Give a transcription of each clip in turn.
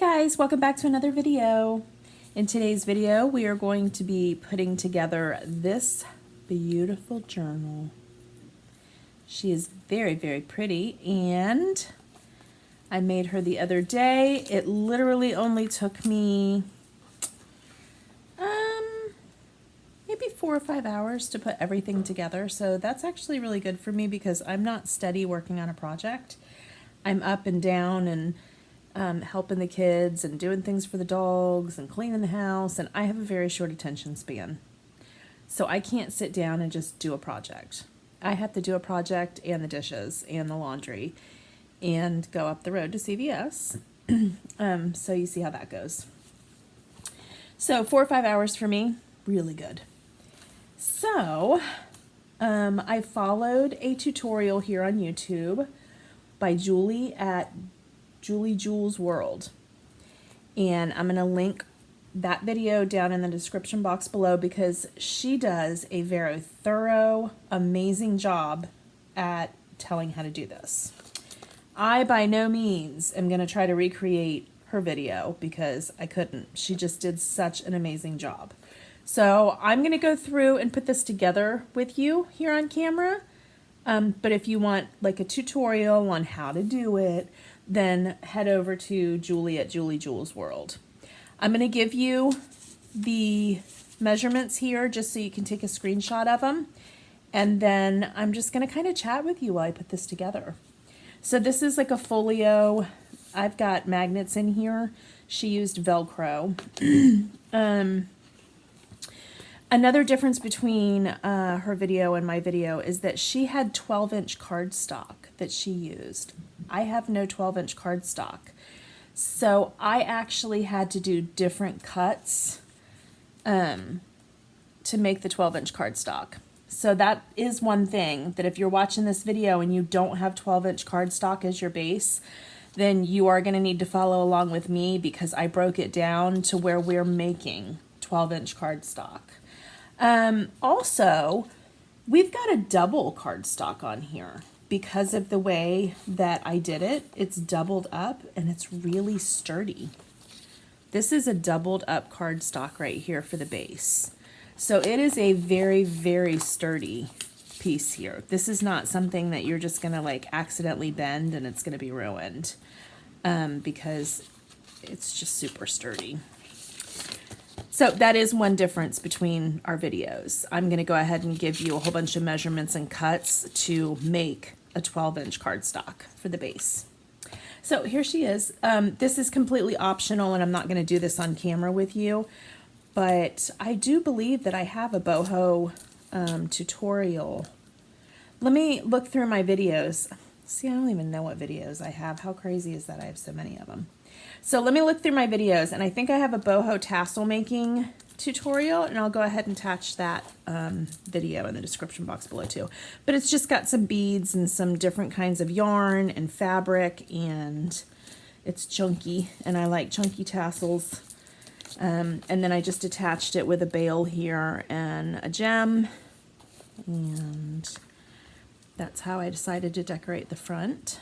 guys, welcome back to another video. In today's video, we are going to be putting together this beautiful journal. She is very, very pretty, and I made her the other day. It literally only took me maybe 4 or 5 hours to put everything together. So that's actually really good for me because I'm not steady working on a project. I'm up and down and helping the kids and doing things for the dogs and cleaning the house, and I have a very short attention span. So I can't sit down and just do a project. I have to do a project and the dishes and the laundry and go up the road to CVS. So you see how that goes. So 4 or 5 hours for me, really good. So I followed a tutorial here on YouTube by Julie at Julie Jules World, and I'm going to link that video down in the description box below because she does a very thorough, amazing job at telling how to do this. I by no means am going to try to recreate her video because I couldn't. She just did such an amazing job. So I'm going to go through and put this together with you here on camera. But if you want like a tutorial on how to do it, then head over to Julie at Julie Jules World. I'm going to give you the measurements here just so you can take a screenshot of them. And then I'm just going to kind of chat with you while I put this together. So this is like a folio. I've got magnets in here. She used Velcro. Another difference between her video and my video is that she had 12-inch cardstock that she used. I have no 12-inch cardstock. So I actually had to do different cuts to make the 12-inch cardstock. So that is one thing, that if you're watching this video and you don't have 12-inch cardstock as your base, then you are going to need to follow along with me because I broke it down to where we're making 12-inch cardstock. Also, we've got a double cardstock on here because of the way that I did it. It's doubled up and it's really sturdy. This is a doubled up cardstock right here for the base. So it is a very, very sturdy piece here. This is not something that you're just gonna like accidentally bend and it's gonna be ruined because it's just super sturdy. So that is one difference between our videos. I'm going to go ahead and give you a whole bunch of measurements and cuts to make a 12-inch cardstock for the base. So here she is. This is completely optional, and I'm not going to do this on camera with you, but I do believe that I have a boho tutorial. Let me look through my videos. See, I don't even know what videos I have. How crazy is that? I have so many of them. So let me look through my videos, and I think I have a boho tassel making tutorial, and I'll go ahead and attach that video in the description box below too. But it's just got some beads and some different kinds of yarn and fabric, and it's chunky, and I like chunky tassels. And then I just attached it with a bail here and a gem, and that's how I decided to decorate the front.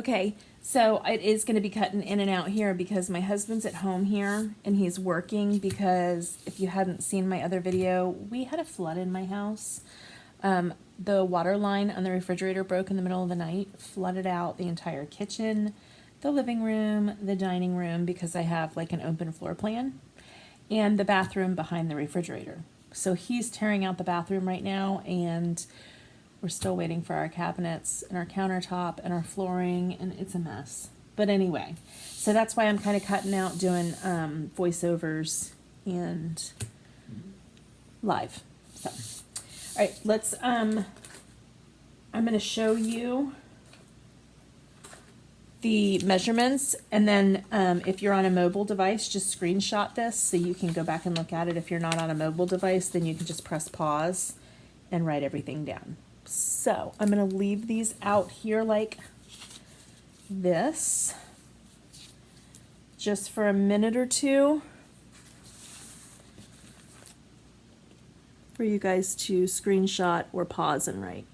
Okay, so it is going to be cutting in and out here because my husband's at home here and he's working, because if you hadn't seen my other video, we had a flood in my house. The water line on the refrigerator broke in the middle of the night, flooded out the entire kitchen, the living room, the dining room, because I have like an open floor plan, and the bathroom behind the refrigerator. So he's tearing out the bathroom right now, and we're still waiting for our cabinets and our countertop and our flooring, and it's a mess. But anyway, so that's why I'm kind of cutting out doing voiceovers and live. So, all right, let's, I'm going to show you the measurements, and then if you're on a mobile device, just screenshot this so you can go back and look at it. If you're not on a mobile device, then you can just press pause and write everything down. So I'm going to leave these out here like this just for a minute or two for you guys to screenshot or pause and write.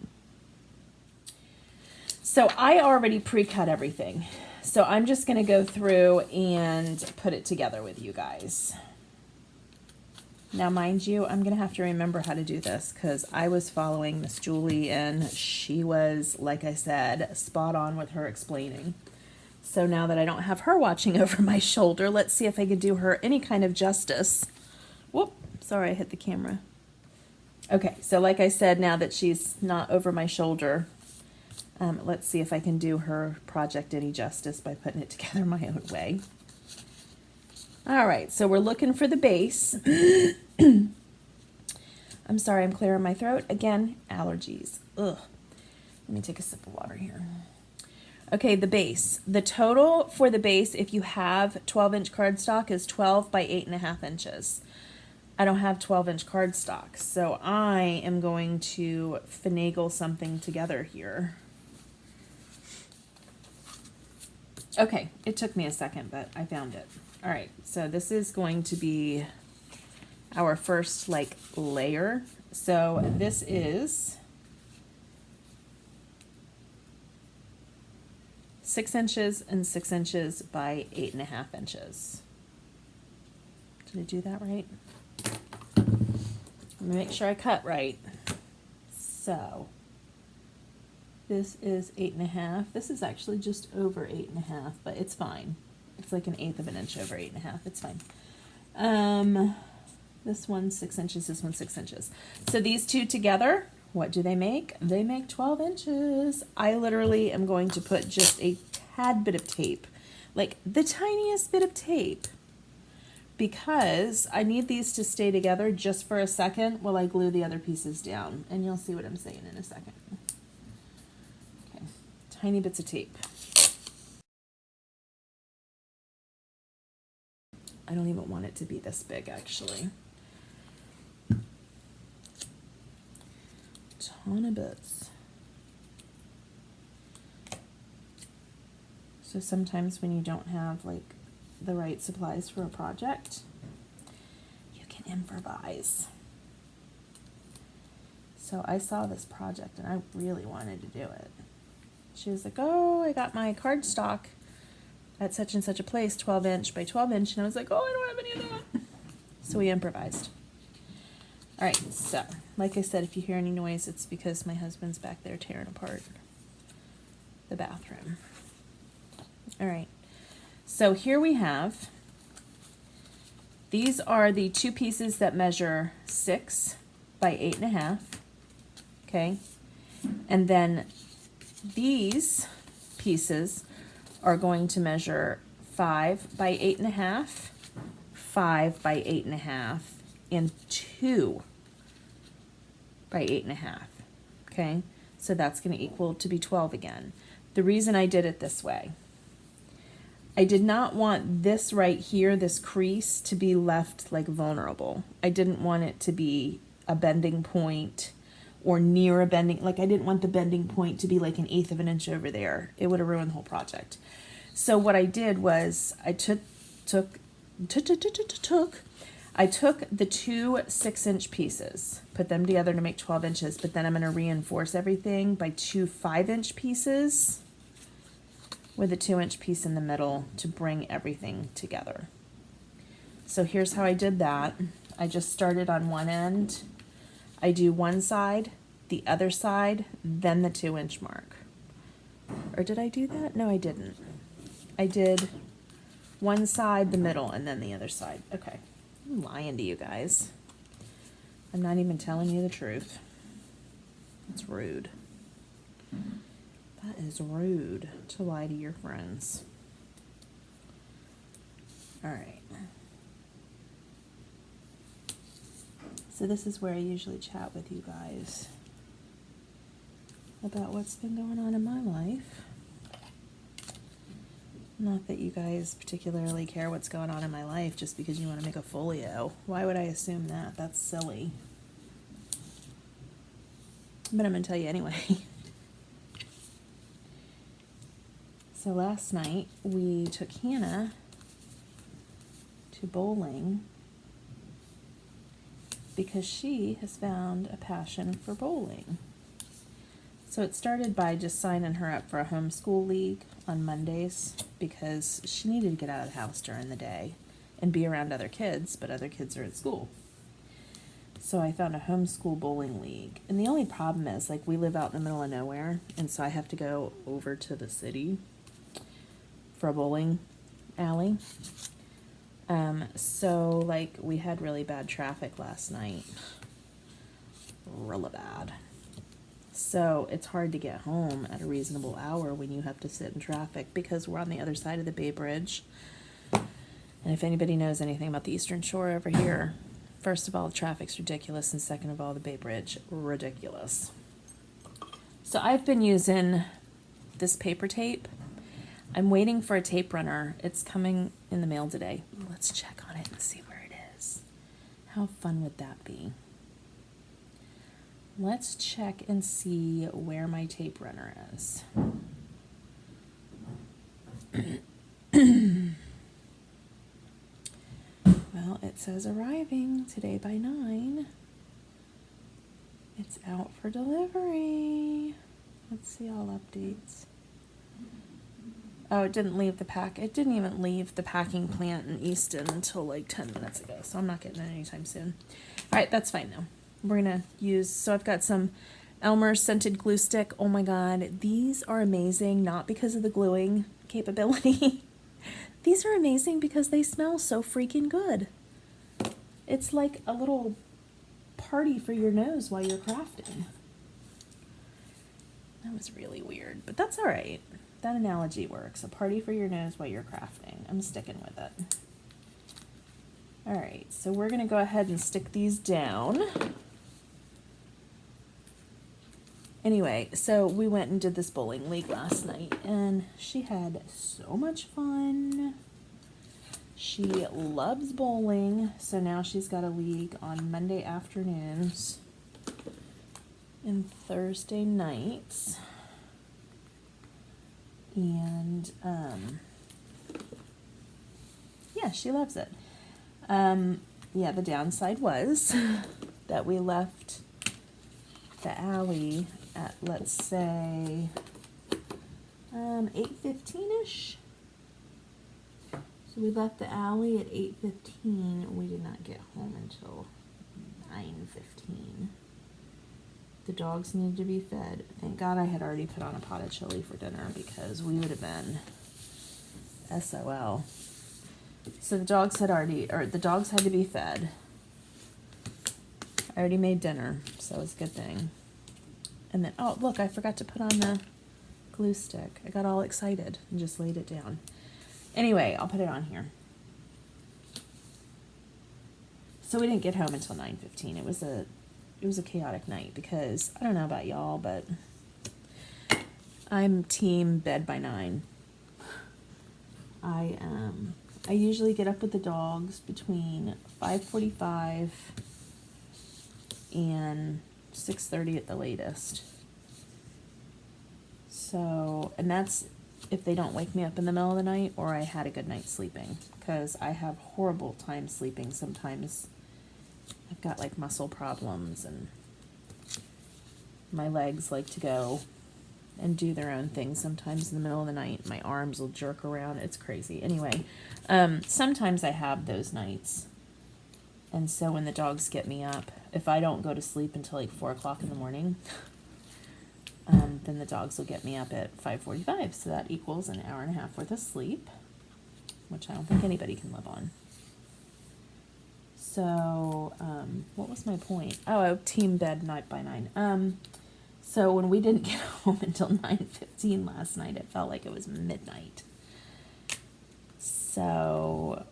So I already pre-cut everything. So I'm just going to go through and put it together with you guys. Now, mind you, I'm going to have to remember how to do this because I was following Miss Julie and she was, like I said, spot on with her explaining. So now that I don't have her watching over my shoulder, let's see if I could do her any kind of justice. Whoop, sorry, I hit the camera. Okay, so like I said, now that she's not over my shoulder, let's see if I can do her project any justice by putting it together my own way. All right, so we're looking for the base. I'm sorry, I'm clearing my throat. Again, allergies. Ugh. Let me take a sip of water here. Okay, the base. The total for the base, if you have 12-inch cardstock, is 12 by 8.5 inches. I don't have 12-inch cardstock, so I am going to finagle something together here. Okay, it took me a second, but I found it. All right, so this is going to be our first like layer. So this is 6 inches and 6 inches by 8.5 inches. Did I do that right? Let me make sure I cut right. So this is 8.5. This is actually just over 8.5, but it's fine. It's like 1/8 of an inch over 8.5. It's fine. This one's 6 inches. This one's 6 inches. So these two together, what do they make? They make 12 inches. I literally am going to put just a tad bit of tape, like the tiniest bit of tape, because I need these to stay together just for a second while I glue the other pieces down, and you'll see what I'm saying in a second. Okay, tiny bits of tape. I don't even want it to be this big, actually. Ton of bits. So sometimes when you don't have like the right supplies for a project, you can improvise. So I saw this project and I really wanted to do it. She was like, oh, I got my cardstock at such and such a place, 12 inch by 12 inch. And I was like, oh, I don't have any of that. So we improvised. All right, so like I said, if you hear any noise, it's because my husband's back there tearing apart the bathroom. All right, so here we have, these are the two pieces that measure 6 by 8.5, okay? And then these pieces are going to measure 5 by 8.5, 5 by 8.5, and 2 by 8.5, okay? So that's going to equal to be 12 again. The reason I did it this way, I did not want this right here, this crease, to be left like vulnerable. I didn't want it to be a bending point or near a bending, like I didn't want the bending point to be like 1/8 of an inch over there. It would have ruined the whole project. So what I did was I took the two 6-inch pieces, put them together to make 12 inches, but then I'm going to reinforce everything by two 5-inch pieces. with a 2-inch piece in the middle to bring everything together. So here's how I did that. I just started on one end. I do one side, the other side, then the 2-inch mark. Or did I do that? No, I didn't. I did one side, the middle, and then the other side. Okay. I'm lying to you guys. I'm not even telling you the truth. It's rude. That is rude to lie to your friends. All right. So this is where I usually chat with you guys about what's been going on in my life. Not that you guys particularly care what's going on in my life just because you want to make a folio. Why would I assume that? That's silly. But I'm going to tell you anyway. So last night we took Hannah to bowling because she has found a passion for bowling. So it started by just signing her up for a homeschool league on Mondays because she needed to get out of the house during the day and be around other kids, but other kids are at school. So I found a homeschool bowling league. And the only problem is, like, we live out in the middle of nowhere, and so I have to go over to the city for a bowling alley. So, like, we had really bad traffic last night. Really bad. So it's hard to get home at a reasonable hour when you have to sit in traffic because we're on the other side of the Bay Bridge. And if anybody knows anything about the Eastern Shore over here, first of all, the traffic's ridiculous, and second of all, the Bay Bridge, ridiculous. So I've been using this paper tape. I'm waiting for a tape runner. It's coming in the mail today. Let's check on it and see where it is. How fun would that be? Let's check and see where my tape runner is. Well, it says arriving today by 9. It's out for delivery. Let's see all updates. Oh, it didn't leave the pack. It didn't even leave the packing plant in Easton until like 10 minutes ago, so I'm not getting it anytime soon. All right, that's fine though. We're gonna use, so I've got some Elmer scented glue stick. Oh my God, these are amazing, not because of the gluing capability. These are amazing because they smell so freaking good. It's like a little party for your nose while you're crafting. That was really weird, but that's all right. That analogy works. A party for your nose while you're crafting. I'm sticking with it. All right, so we're gonna go ahead and stick these down. Anyway, so we went and did this bowling league last night, and she had so much fun. She loves bowling, so now she's got a league on Monday afternoons and Thursday nights. And yeah, she loves it. Yeah, the downside was that we left the alley at, let's say, 8:15-ish. So we left the alley at 8:15. We did not get home until 9:15. The dogs needed to be fed. Thank God I had already put on a pot of chili for dinner because we would have been SOL. So the dogs had to be fed. I already made dinner, so it was a good thing. And then, oh, look, I forgot to put on the glue stick. I got all excited and just laid it down. Anyway, I'll put it on here. So we didn't get home until 9:15. It was a chaotic night because I don't know about y'all, but I'm team bed by 9. I usually get up with the dogs between 5:45 and 6:30 at the latest. So, and that's if they don't wake me up in the middle of the night or I had a good night sleeping, because I have horrible time sleeping sometimes. I've got like muscle problems and my legs like to go and do their own thing. Sometimes in the middle of the night, my arms will jerk around. It's crazy. Anyway, sometimes I have those nights. And so when the dogs get me up, if I don't go to sleep until like 4 o'clock in the morning, then the dogs will get me up at 5:45. So that equals an hour and a half worth of sleep, which I don't think anybody can live on. So, what was my point? Oh, team bed night by 9. So when we didn't get home until 9:15 last night, it felt like it was midnight. So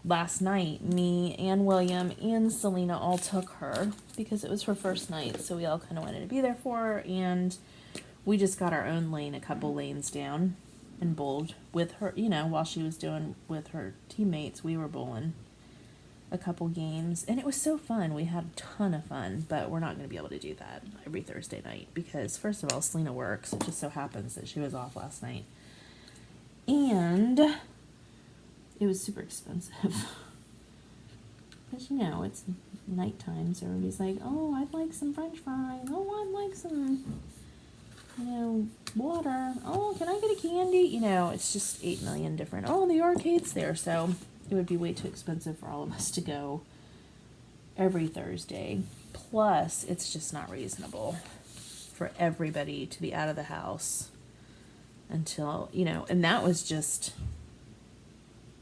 last night, me and William and Selena all took her because it was her first night. So we all kind of wanted to be there for her, and we just got our own lane, a couple lanes down, and bowled with her, you know, while she was doing with her teammates. We were bowling a couple games, and it was so fun. We had a ton of fun, but we're not going to be able to do that every Thursday night because, first of all, Selena works. It just so happens that she was off last night, and it was super expensive. Because, you know, it's nighttime, so everybody's like, oh, I'd like some french fries. Oh, I'd like some, you know, water. Oh, can I get a candy? You know, it's just 8 million different. Oh, the arcade's there, so it would be way too expensive for all of us to go every Thursday. Plus, it's just not reasonable for everybody to be out of the house until, you know, and that was just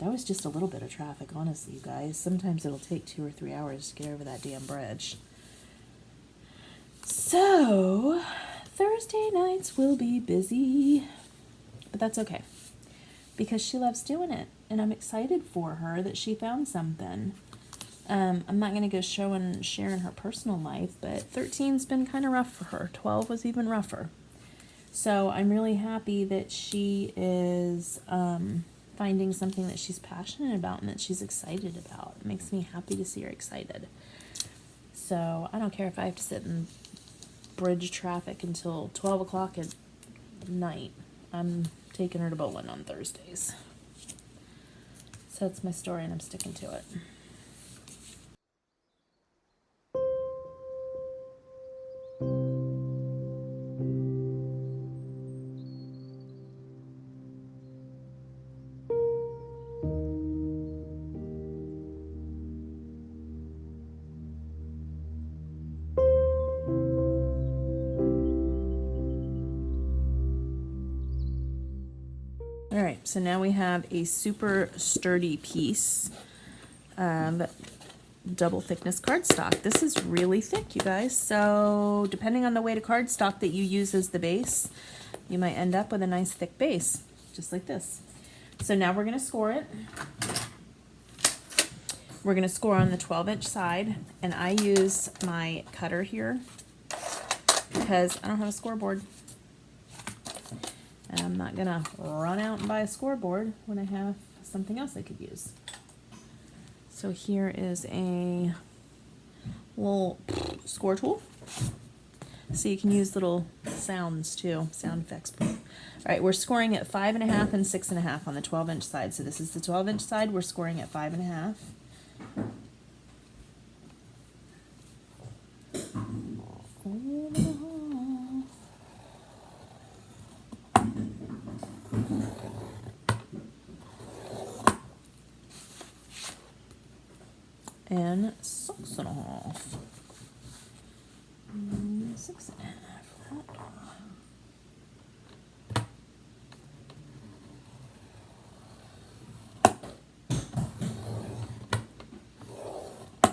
a little bit of traffic, honestly, you guys. Sometimes it'll take 2 or 3 hours to get over that damn bridge. So, Thursday nights will be busy, but that's okay because she loves doing it. And I'm excited for her that she found something. I'm not going to go sharing her personal life, but 13's been kind of rough for her. 12 was even rougher. So I'm really happy that she is finding something that she's passionate about and that she's excited about. It makes me happy to see her excited. So I don't care if I have to sit in bridge traffic until 12 o'clock at night. I'm taking her to bowling on Thursdays. So that's my story, and I'm sticking to it. All right, so now we have a super sturdy piece of double thickness cardstock. This is really thick, you guys. So depending on the weight of cardstock that you use as the base, you might end up with a nice thick base, just like this. So now we're going to score it. We're going to score on the 12-inch side, and I use my cutter here because I don't have a scoreboard. And I'm not going to run out and buy a scoreboard when I have something else I could use. So here is a little score tool. So you can use little sounds too, sound effects. All right, we're scoring at 5.5 and 6.5 on the 12-inch side. So this is the 12-inch side. We're scoring at 5.5. And 6.5. 6.5.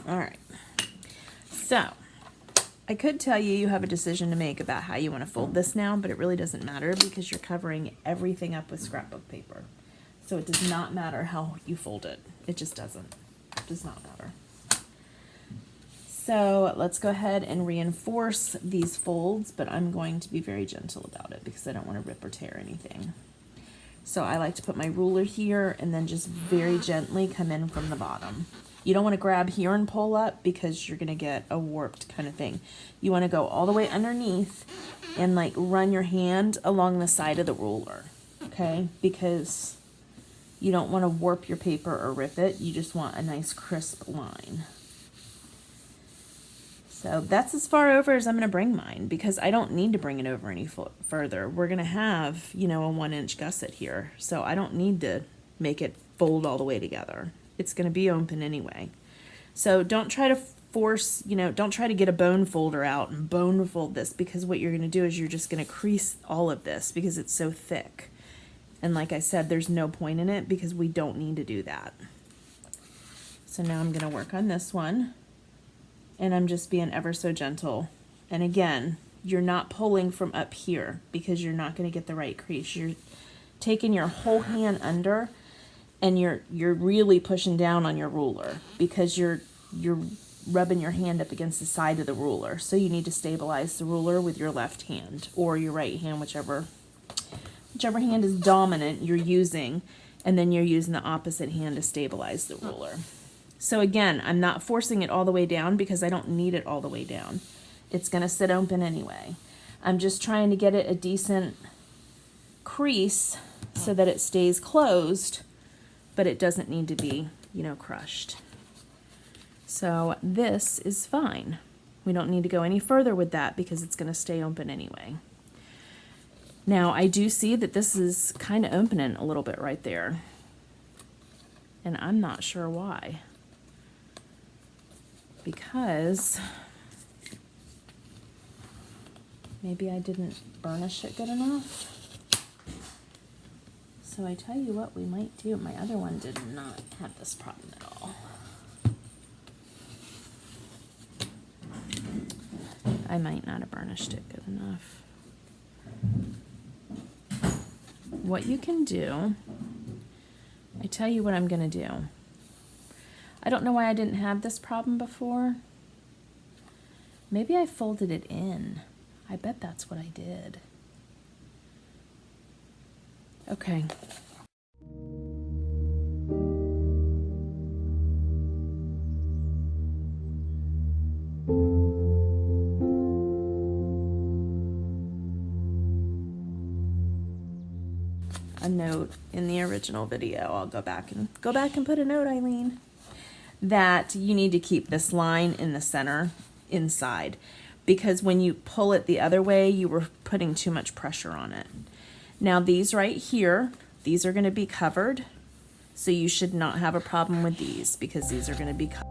All right. So I could tell you have a decision to make about how you want to fold this now, but it really doesn't matter because you're covering everything up with scrapbook paper. So it does not matter how you fold it. It just doesn't. It does not matter. So let's go ahead and reinforce these folds, but I'm going to be very gentle about it because I don't want to rip or tear anything. So I like to put my ruler here and then just very gently come in from the bottom. You don't want to grab here and pull up because you're going to get a warped kind of thing. You want to go all the way underneath and like run your hand along the side of the ruler, okay? Because you don't want to warp your paper or rip it. You just want a nice crisp line. So that's as far over as I'm going to bring mine because I don't need to bring it over any further. We're going to have, you know, a 1-inch gusset here. So I don't need to make it fold all the way together. It's going to be open anyway. So don't try to force, you know, don't try to get a bone folder out and bone fold this, because what you're going to do is you're just going to crease all of this because it's so thick. And like I said, there's no point in it because we don't need to do that. So now I'm going to work on this one, and I'm just being ever so gentle. And again, you're not pulling from up here because you're not going to get the right crease. You're taking your whole hand under, and you're really pushing down on your ruler because you're rubbing your hand up against the side of the ruler. So you need to stabilize the ruler with your left hand or your right hand, whichever hand is dominant you're using, and then you're using the opposite hand to stabilize the ruler. So again, I'm not forcing it all the way down because I don't need it all the way down. It's going to sit open anyway. I'm just trying to get it a decent crease so that it stays closed, but it doesn't need to be, you know, crushed. So this is fine. We don't need to go any further with that because it's going to stay open anyway. Now I do see that this is kind of opening a little bit right there, and I'm not sure why. Because maybe I didn't burnish it good enough. So I tell you what we might do. My other one did not have this problem at all. I might not have burnished it good enough. What you can do, I tell you what I'm going to do. I don't know why I didn't have this problem before. Maybe I folded it in. I bet that's what I did. Okay. A note in the original video. I'll go back and put a note, Eileen, that you need to keep this line in the center inside, because when you pull it the other way, you were putting too much pressure on it. Now these right here, these are going to be covered, so you should not have a problem with these because these are going to be covered.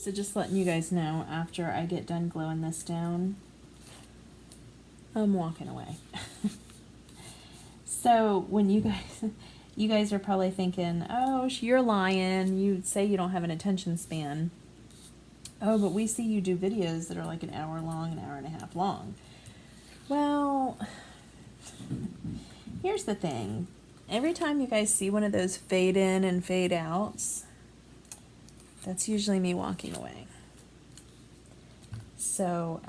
So just letting you guys know, after I get done gluing this down, I'm walking away. So when you guys are probably thinking, oh, you're lying. You say you don't have an attention span. Oh, but we see you do videos that are like an hour long, an hour and a half long. Well, here's the thing. Every time you guys see one of those fade in and fade outs, that's usually me walking away. So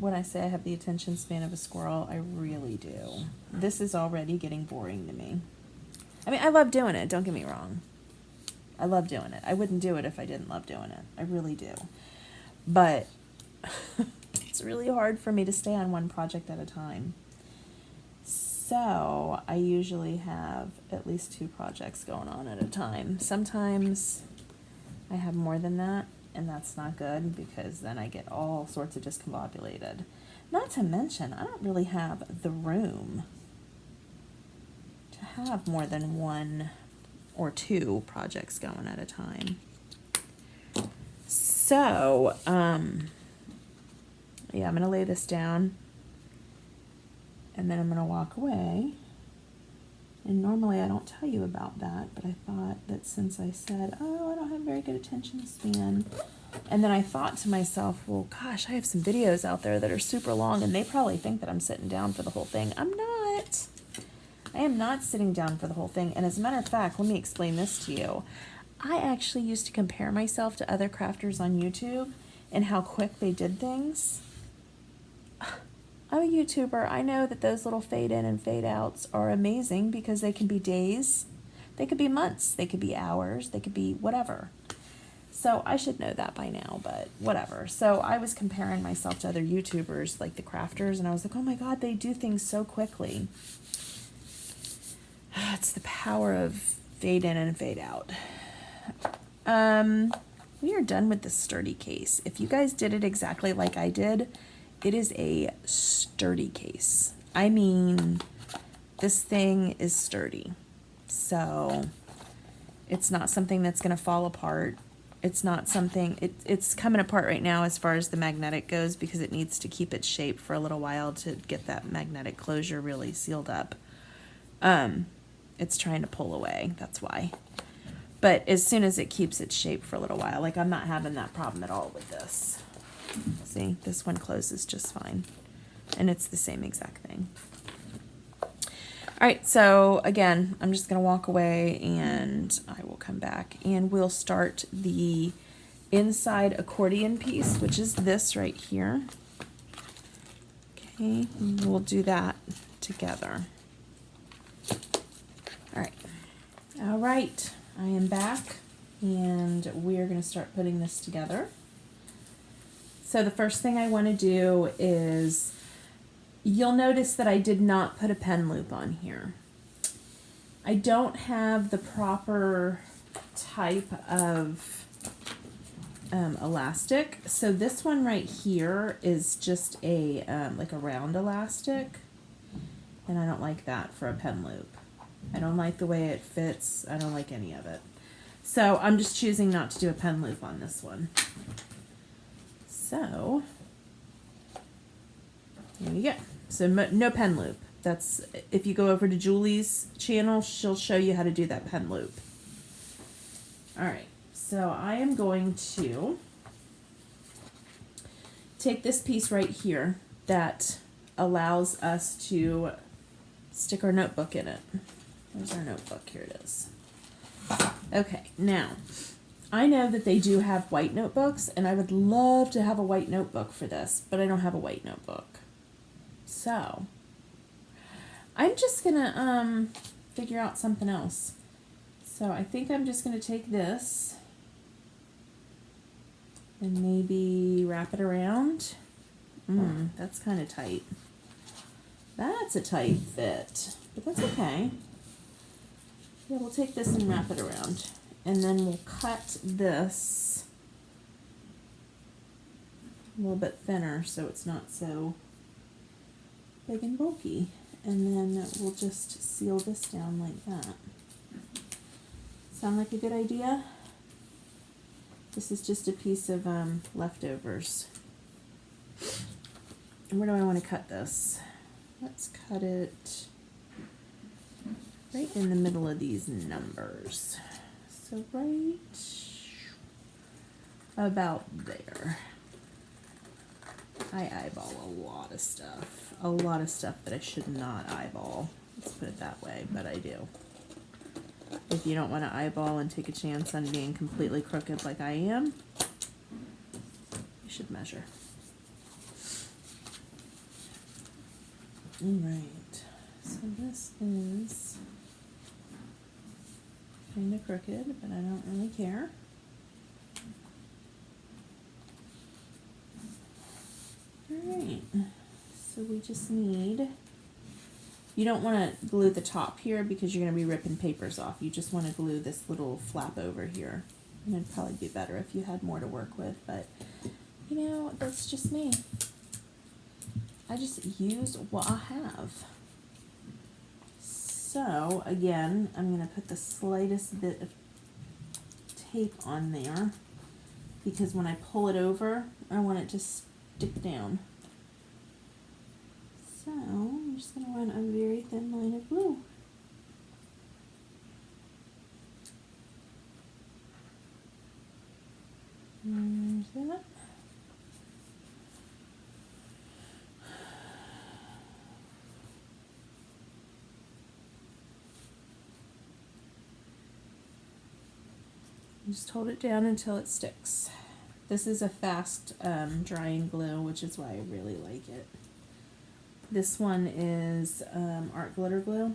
when I say I have the attention span of a squirrel, I really do. This is already getting boring to me. I mean, I love doing it, don't get me wrong. I love doing it. I wouldn't do it if I didn't love doing it. I really do. But it's really hard for me to stay on one project at a time. So I usually have at least 2 projects going on at a time. Sometimes I have more than that, and that's not good because then I get all sorts of discombobulated. Not to mention, I don't really have the room to have more than 1 or 2 projects going at a time. So, yeah, I'm going to lay this down, and then I'm going to walk away. And normally I don't tell you about that, but I thought that since I said, oh, I don't have very good attention span, and then I thought to myself, well, gosh, I have some videos out there that are super long, and they probably think that I'm sitting down for the whole thing. I'm not. I am not sitting down for the whole thing. And as a matter of fact, let me explain this to you. I actually used to compare myself to other crafters on YouTube and how quick they did things. I'm a YouTuber. I know that those little fade in and fade outs are amazing because they can be days, they could be months, they could be hours, they could be whatever. So I should know that by now, but whatever. So I was comparing myself to other YouTubers like the crafters, and I was like, oh my God, they do things so quickly. It's the power of fade in and fade out. We are done with the sturdy case. If you guys did it exactly like I did, it is a sturdy case. I mean, this thing is sturdy. So it's not something that's going to fall apart. It's not something, it's coming apart right now as far as the magnetic goes because it needs to keep its shape for a little while to get that magnetic closure really sealed up. It's trying to pull away, that's why. But as soon as it keeps its shape for a little while, like I'm not having that problem at all with this. See, this one closes just fine. And it's the same exact thing. All right, so again, I'm just going to walk away and I will come back and we'll start the inside accordion piece, which is this right here. Okay, and we'll do that together. All right. All right, I am back and we're going to start putting this together. So the first thing I want to do is, you'll notice that I did not put a pen loop on here. I don't have the proper type of elastic. So this one right here is just a like a round elastic, and I don't like that for a pen loop. I don't like the way it fits. I don't like any of it. So I'm just choosing not to do a pen loop on this one. So here we go. So no pen loop. That's, if you go over to Julie's channel, she'll show you how to do that pen loop. All right, so I am going to take this piece right here that allows us to stick our notebook in it. Where's our notebook? Here it is. Okay, now, I know that they do have white notebooks, and I would love to have a white notebook for this, but I don't have a white notebook. So, I'm just gonna figure out something else. So I think I'm just gonna take this and maybe wrap it around. That's kind of tight. That's a tight fit, but that's okay. Yeah, we'll take this and wrap it around. And then we'll cut this a little bit thinner so it's not so big and bulky. And then we'll just seal this down like that. Sound like a good idea? This is just a piece of leftovers. Where do I want to cut this? Let's cut it right in the middle of these numbers. So right about there. I eyeball a lot of stuff that I should not eyeball. Let's put it that way, but I do. If you don't want to eyeball and take a chance on being completely crooked like I am, you should measure. All right, so this is kind of crooked, but I don't really care. All right, so we just need, you don't want to glue the top here because you're going to be ripping papers off. You just want to glue this little flap over here. And it'd probably be better if you had more to work with, but you know, that's just me. I just use what I have. So again, I'm going to put the slightest bit of tape on there because when I pull it over, I want it to stick down. So I'm just going to run a very thin line of glue. There's that. Just hold it down until it sticks. This is a fast drying glue, which is why I really like it. This one is art glitter glue,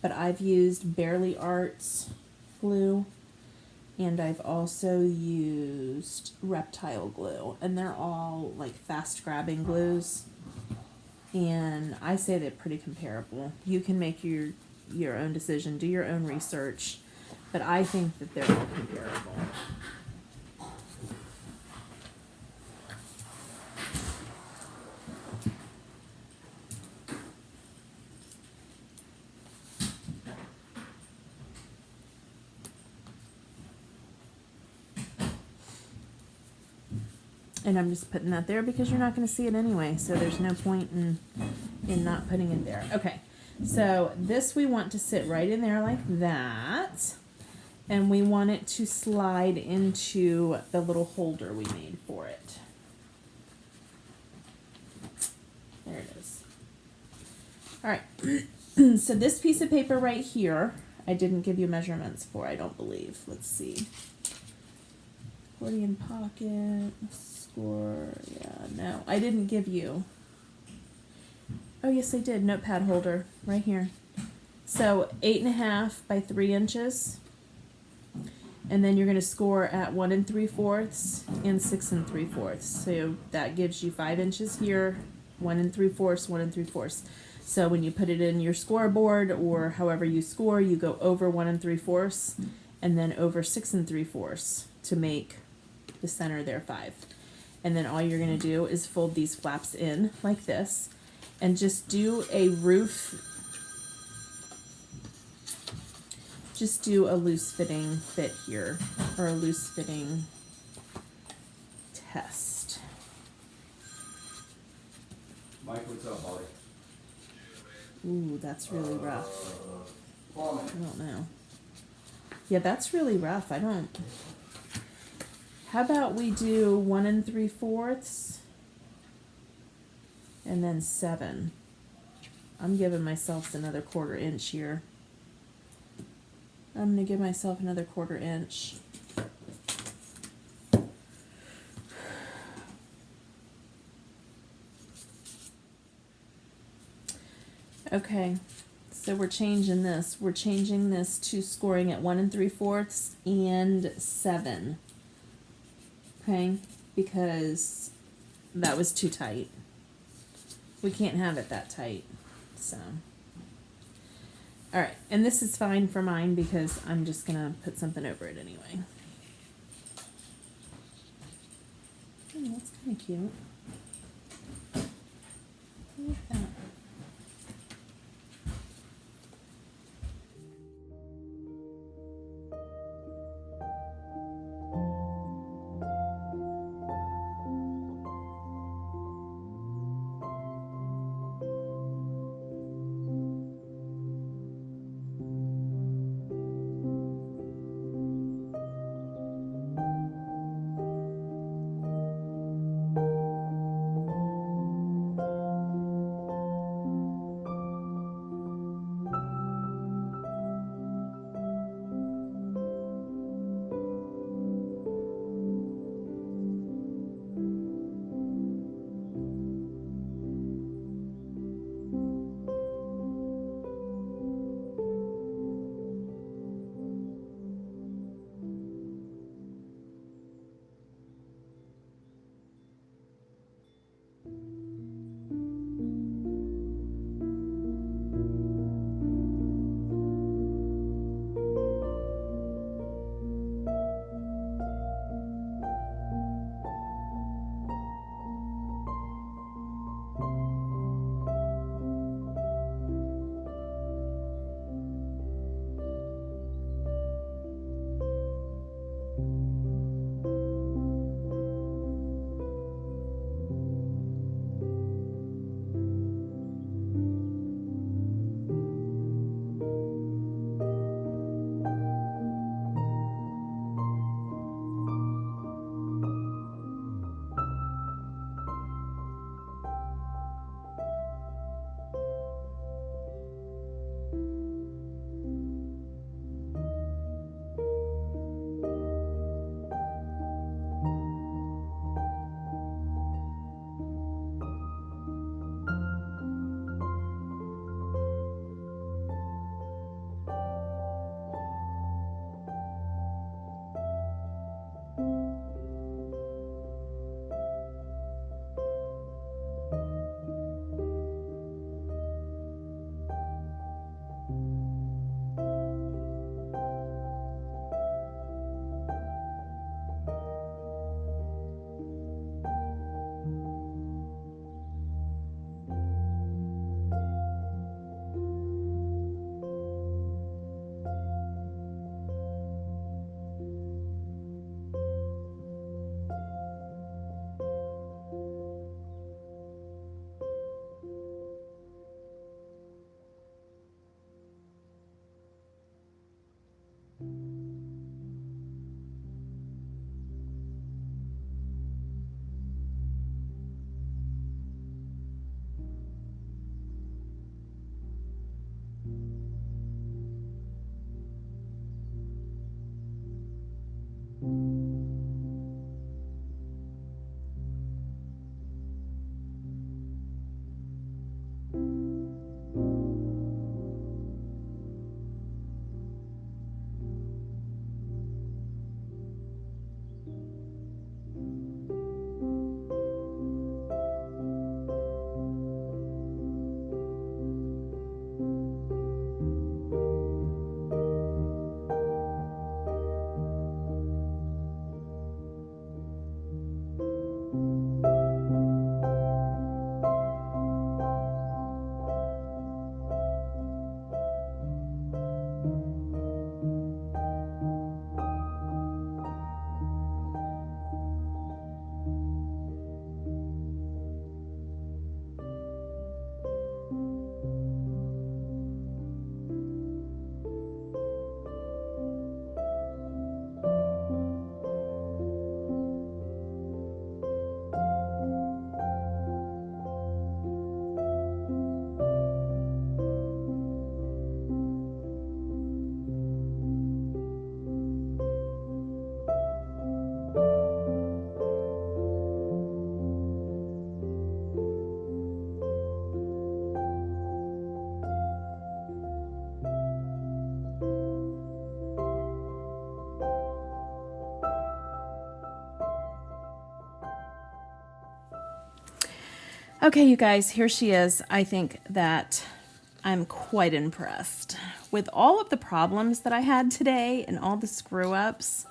but I've used Barely Arts glue, and I've also used Reptile glue, and they're all like fast grabbing glues, and I say they're pretty comparable. You can make your own decision, do your own research, but I think that they're all comparable. And I'm just putting that there because you're not going to see it anyway, so there's no point in not putting it there. Okay, so this we want to sit right in there like that, and we want it to slide into the little holder we made for it. There it is. All right, so this piece of paper right here, I didn't give you measurements for, I don't believe. Let's see. Accordion pocket, score, yeah, no, I didn't give you. Oh yes, I did, notepad holder, right here. So 8.5 by 3 inches. And then you're gonna score at 1 3/4 and 6 3/4. So that gives you 5 inches here, 1 3/4, 1 3/4. So when you put it in your scoreboard or however you score, you go over 1 3/4 and then over 6 3/4 to make the center there 5. And then all you're going to do is fold these flaps in like this and just do a roof, just do a loose fitting fit here, or a loose fitting test. Mike, what's up, buddy? Ooh, that's really rough. I don't know. Yeah, that's really rough. I don't. How about we do 1 3/4 and then 7. I'm giving myself another 1/4 inch here. I'm going to give myself another 1/4 inch. Okay, so we're changing this. We're changing this to scoring at 1 3/4 and 7. Okay, because that was too tight. We can't have it that tight. So, all right, and this is fine for mine because I'm just gonna put something over it anyway. Oh, that's kind of cute. I like that. Okay, you guys, here she is. I think that I'm quite impressed. With all of the problems that I had today and all the screw-ups,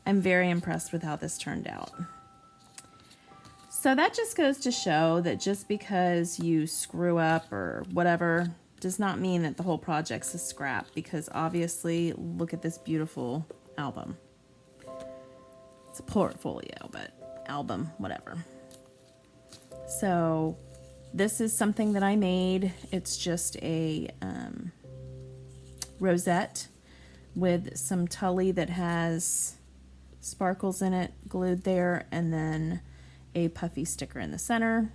I'm very impressed with how this turned out. So that just goes to show that just because you screw up or whatever does not mean that the whole project's a scrap, because obviously, look at this beautiful album. It's a portfolio, but album, whatever. So this is something that I made. It's just a rosette with some Tully that has sparkles in it glued there, and then a puffy sticker in the center.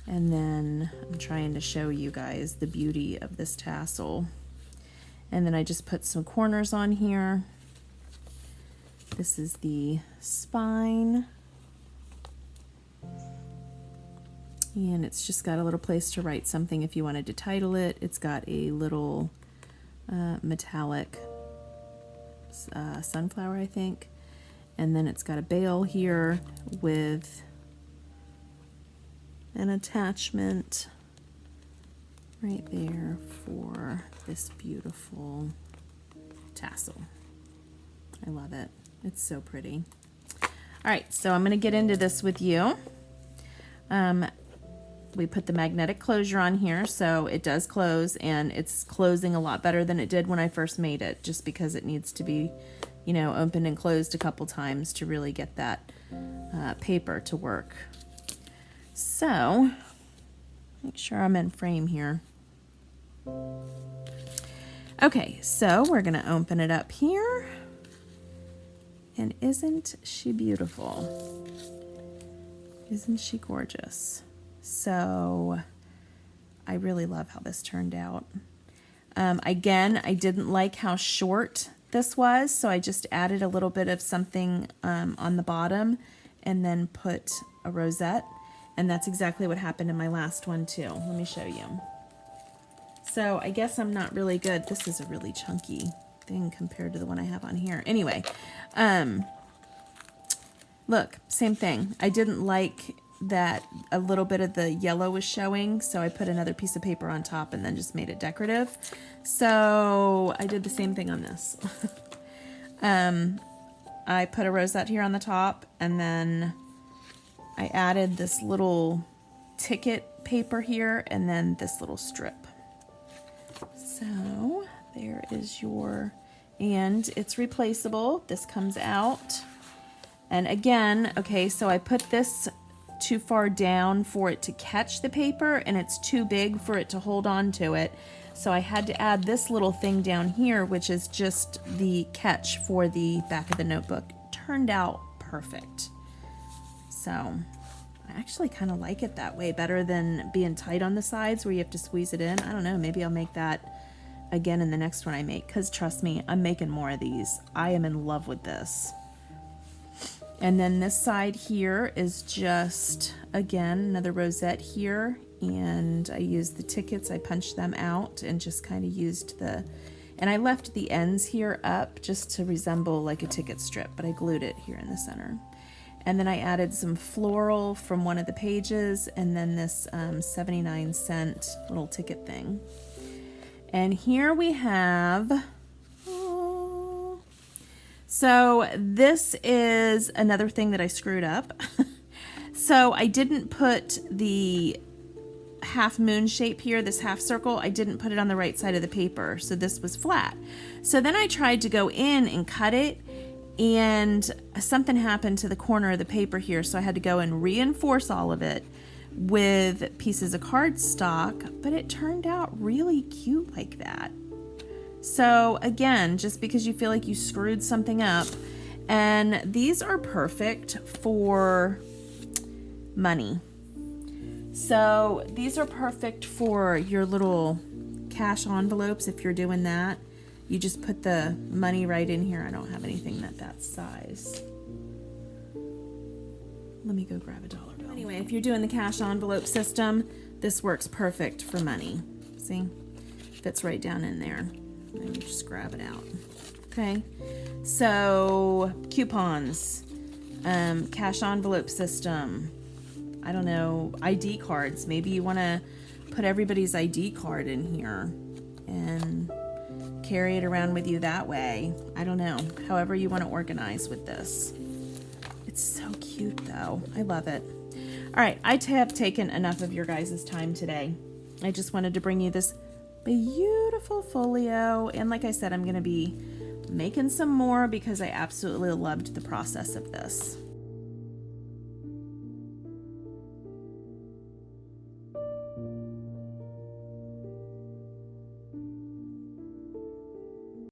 And then I'm trying to show you guys the beauty of this tassel. And then I just put some corners on here. This is the spine. And it's just got a little place to write something if you wanted to title it. It's got a little metallic sunflower, I think. And then it's got a bail here with an attachment right there for this beautiful tassel. I love it. It's so pretty. All right, so I'm going to get into this with you. We put the magnetic closure on here, so it does close, and it's closing a lot better than it did when I first made it, just because it needs to be, you know, opened and closed a couple times to really get that paper to work. So, make sure I'm in frame here. Okay, so we're going to open it up here. And isn't she beautiful? Isn't she gorgeous? So, I really love how this turned out. Again, I didn't like how short this was, so I just added a little bit of something on the bottom and then put a rosette. And that's exactly what happened in my last one too. Let me show you. So I guess I'm not really good. This is a really chunky thing compared to the one I have on here. Anyway, look, same thing. I didn't like that a little bit of the yellow was showing, so I put another piece of paper on top and then just made it decorative. So I did the same thing on this. I put a rosette here on the top, and then I added this little ticket paper here, and then this little strip. So there is your, and it's replaceable. This comes out. And again, okay, so I put this too far down for it to catch the paper, and it's too big for it to hold on to it. So I had to add this little thing down here, which is just the catch for the back of the notebook. Turned out perfect. So I actually kind of like it that way better than being tight on the sides where you have to squeeze it in. I don't know, maybe I'll make that again in the next one I make, because trust me, I'm making more of these. I am in love with this. And then this side here is just, again, another rosette here, and I used the tickets, I punched them out and just kind of used the, and I left the ends here up just to resemble like a ticket strip, but I glued it here in the center. And then I added some floral from one of the pages, and then this 79-cent little ticket thing. And here we have, so this is another thing that I screwed up. So I didn't put the half moon shape here, this half circle, I didn't put it on the right side of the paper. So this was flat. So then I tried to go in and cut it, and something happened to the corner of the paper here. So I had to go and reinforce all of it with pieces of cardstock, but it turned out really cute like that. So again, just because you feel like you screwed something up, and these are perfect for money. So these are perfect for your little cash envelopes if you're doing that. You just put the money right in here. I don't have anything that size. Let me go grab a dollar bill. Anyway, if you're doing the cash envelope system, this works perfect for money. See? Fits right down in there. And you just grab it out. Okay? So, coupons, cash envelope system, I don't know, ID cards. Maybe you want to put everybody's ID card in here and carry it around with you that way. I don't know, however you want to organize with this. It's so cute though. I love it. All right, I have taken enough of your guys' time today. I just wanted to bring you this beautiful folio. And like I said, I'm going to be making some more because I absolutely loved the process of this.